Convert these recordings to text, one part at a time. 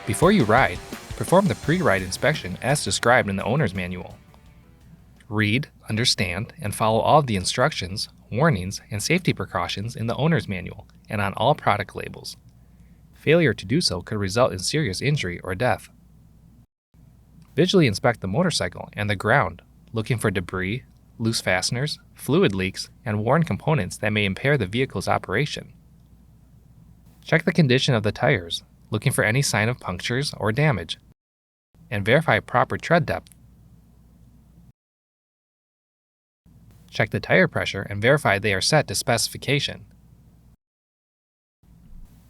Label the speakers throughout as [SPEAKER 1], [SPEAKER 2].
[SPEAKER 1] Before you ride, perform the pre-ride inspection as described in the owner's manual. Read, understand, and follow all of the instructions, warnings, and safety precautions in the owner's manual and on all product labels. Failure to do so could result in serious injury or death. Visually inspect the motorcycle and the ground, looking for debris, loose fasteners, fluid leaks, and worn components that may impair the vehicle's operation. Check the condition of the tires, looking for any sign of punctures or damage, and verify proper tread depth. Check the tire pressure and verify they are set to specification.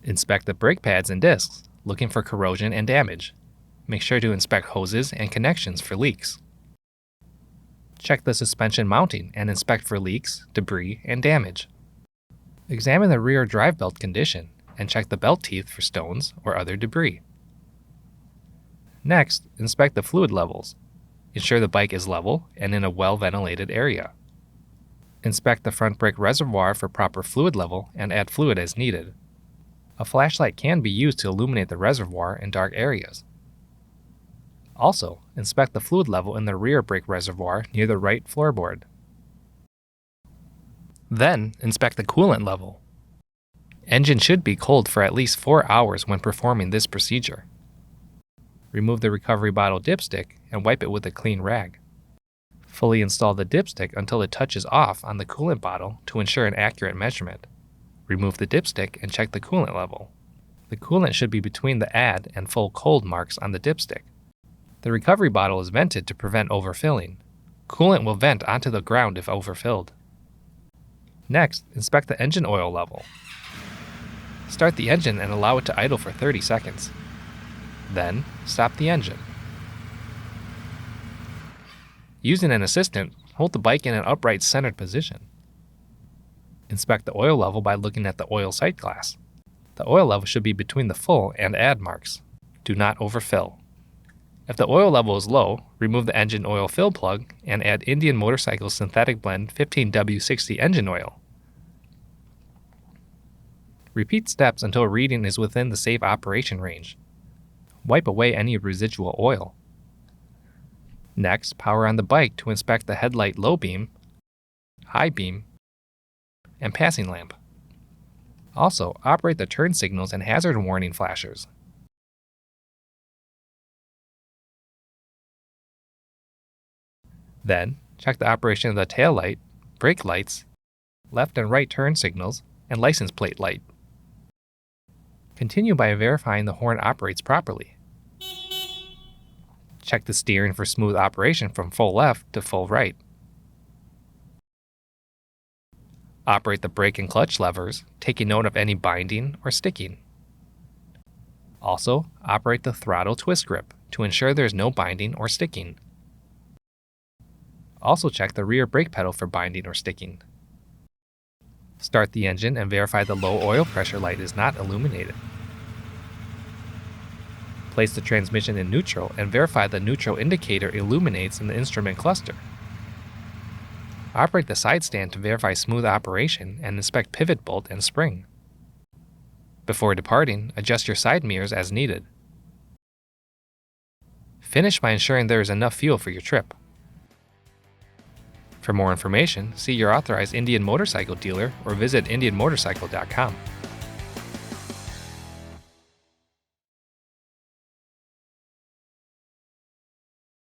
[SPEAKER 1] Inspect the brake pads and discs, looking for corrosion and damage. Make sure to inspect hoses and connections for leaks. Check the suspension mounting and inspect for leaks, debris, and damage. Examine the rear drive belt condition and check the belt teeth for stones or other debris. Next, inspect the fluid levels. Ensure the bike is level and in a well-ventilated area. Inspect the front brake reservoir for proper fluid level and add fluid as needed. A flashlight can be used to illuminate the reservoir in dark areas. Also, inspect the fluid level in the rear brake reservoir near the right floorboard. Then, inspect the coolant level. Engine should be cold for at least 4 hours when performing this procedure. Remove the recovery bottle dipstick and wipe it with a clean rag. Fully install the dipstick until it touches off on the coolant bottle to ensure an accurate measurement. Remove the dipstick and check the coolant level. The coolant should be between the add and full cold marks on the dipstick. The recovery bottle is vented to prevent overfilling. Coolant will vent onto the ground if overfilled. Next, inspect the engine oil level. Start the engine and allow it to idle for 30 seconds. Then, stop the engine. Using an assistant, hold the bike in an upright centered position. Inspect the oil level by looking at the oil sight glass. The oil level should be between the full and add marks. Do not overfill. If the oil level is low, remove the engine oil fill plug and add Indian Motorcycle Synthetic Blend 15W60 engine oil. Repeat steps until reading is within the safe operation range. Wipe away any residual oil. Next, power on the bike to inspect the headlight low beam, high beam, and passing lamp. Also, operate the turn signals and hazard warning flashers. Then, check the operation of the tail light, brake lights, left and right turn signals, and license plate light. Continue by verifying the horn operates properly. Check the steering for smooth operation from full left to full right. Operate the brake and clutch levers, taking note of any binding or sticking. Also, operate the throttle twist grip to ensure there is no binding or sticking. Also check the rear brake pedal for binding or sticking. Start the engine and verify the low oil pressure light is not illuminated. Place the transmission in neutral and verify the neutral indicator illuminates in the instrument cluster. Operate the side stand to verify smooth operation and inspect pivot bolt and spring. Before departing, adjust your side mirrors as needed. Finish by ensuring there is enough fuel for your trip. For more information, see your authorized Indian motorcycle dealer or visit indianmotorcycle.com.